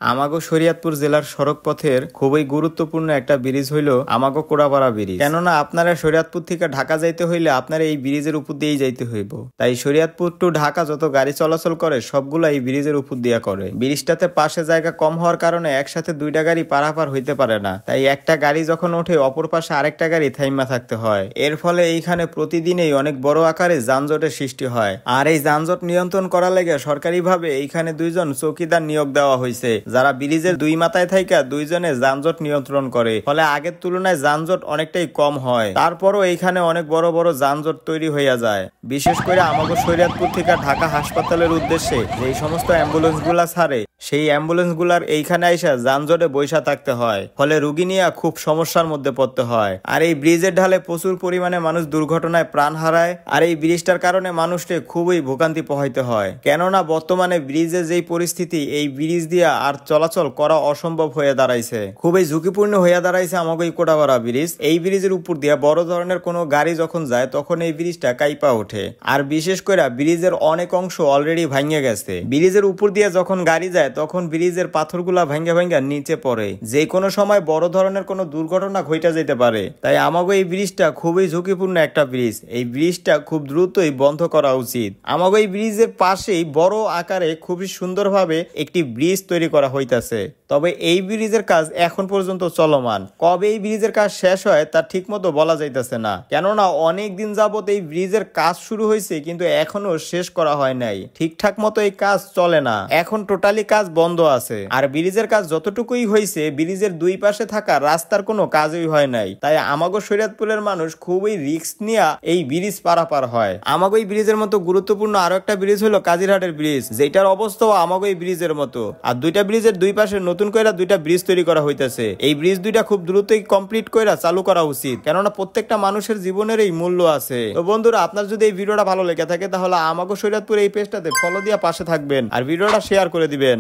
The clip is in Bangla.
আমাগো শরীয়তপুর জেলার সড়ক পথের খুবই গুরুত্বপূর্ণ একটা ব্রিজ হইল আমাগো কোড়াপাড়া ব্রিজ। কেননা আপনারা শরীয়তপুর থেকে ঢাকা যাইতে হইলে আপনারা এই ব্রিজের উপর দিয়েই যাইতে হইব। তাই শরীয়তপুর টু ঢাকা যত গাড়ি চলাচল করে সবগুলো এই ব্রিজের উপর দিয়া করে। ব্রিজটাতে পাশে জায়গা কম হওয়ার কারণে একসাথে দুইটা গাড়ি পারাপার হইতে পারে না। তাই একটা গাড়ি যখন ওঠে অপর পাশে আরেকটা গাড়ি থাইমা থাকতে হয়। এর ফলে এইখানে প্রতিদিনই অনেক বড় আকারে যানজটের সৃষ্টি হয়। আর এই যানজট নিয়ন্ত্রণ করার লেগে সরকারিভাবে এইখানে দুইজন চৌকিদার নিয়োগ দেওয়া হয়েছে, যারা ব্রিজের দুই মাথায় থাইকা দুইজনে যানজট নিয়ন্ত্রণ করে। ফলে আগের তুলনায় যানজট অনেকটাই কম হয়। তারপরও এইখানে অনেক বড় বড় যানজট তৈরি হইয়া যায়। বিশেষ করে আমাদের শরীয়তপুর থেকে ঢাকা হাসপাতালের উদ্দেশ্যে যেই সমস্ত অ্যাম্বুলেন্স গুলা ছাড়ে সেই অ্যাম্বুলেন্স গুলার এইখানে আইসা যানজটে বৈশা থাকতে হয়। ফলে রুগী নিয়ে খুব সমস্যার মধ্যে পড়তে হয়। আর এই ব্রিজের ঢালে প্রচুর পরিমাণে মানুষ দুর্ঘটনায় প্রাণ হারায়। আর এই ব্রিজটার কারণে মানুষকে খুবই ভোগান্তি পোহাইতে হয়। কেননা বর্তমানে ব্রিজের যেই পরিস্থিতি, এই ব্রিজ দিয়া আর চলাচল করা অসম্ভব হয়ে দাঁড়াইছে। খুবই ঝুঁকিপূর্ণ হইয়া দাঁড়াইছে আমাকে এই কোড়াপাড়া ব্রিজ। এই ব্রিজের উপর দিয়া বড় ধরনের কোনো গাড়ি যখন যায় তখন এই ব্রিজটা কাইপা ওঠে। আর বিশেষ করে ব্রিজের অনেক অংশ অলরেডি ভাঙে গেছে। ব্রিজের উপর দিয়ে যখন গাড়ি যায় তখন ব্রিজের পাথরগুলা ভাঙ্গা ভাঙ্গা নিচে পড়ে। যে কোনো সময় বড় ধরনের কোনো দুর্ঘটনা ঘটে যেতে পারে। তাই আমাকে এই ব্রিজটা খুবই ঝুঁকিপূর্ণ একটা ব্রিজ। এই ব্রিজটা খুব দ্রুতই বন্ধ করা উচিত। আমাকে এই ব্রিজের পাশেই বড় আকারে খুবই সুন্দরভাবে একটি ব্রিজ তৈরি করা হইতাছে। তবে এই ব্রিজের কাজ এখন পর্যন্ত চলমান। কবে এই ব্রিজের কাজ শেষ হয় তা ঠিক মতো বলা যাইতেছে না। কেননা অনেক দিন যাবত এই ব্রিজের কাজ শুরু হয়েছে কিন্তু এখনো শেষ করা হয় নাই। ঠিকঠাক মতো এই কাজ চলে না। এখন টোটালি কাজ বন্ধ আছে। আর ব্রিজের কাজ যতটুকুই হয়েছে ব্রিজের দুই পাশে থাকা রাস্তার কোনো কাজই হয় নাই। তাই আমাগো শরীয়তপুরের মানুষ খুবই রিস্ক নিয়ে এই ব্রিজ পারাপার হয়। আমাগো এই ব্রিজের মতো গুরুত্বপূর্ণ আরো একটা ব্রিজ হলো কাজিরহাটের ব্রিজ, যেটার অবস্থাও আমাগো এই ব্রিজের মতো। আর দুইটা ব্রিজের দুই পাশে নতুন কইরা দুইটা ব্রিজ তৈরি করা হইতেছে। এই ব্রিজ দুইটা খুব দ্রুতই কমপ্লিট কইরা চালু করা উচিত। কেননা প্রত্যেকটা মানুষের জীবনের এই মূল্য আছে। তো বন্ধুরা, আপনার যদি এই ভিডিওটা ভালো লেগে থাকে তাহলে আমাগো শরীয়তপুর এই পেজটাতে ফলো দিয়া পাশে থাকবেন আর ভিডিওটা শেয়ার করে দিবেন।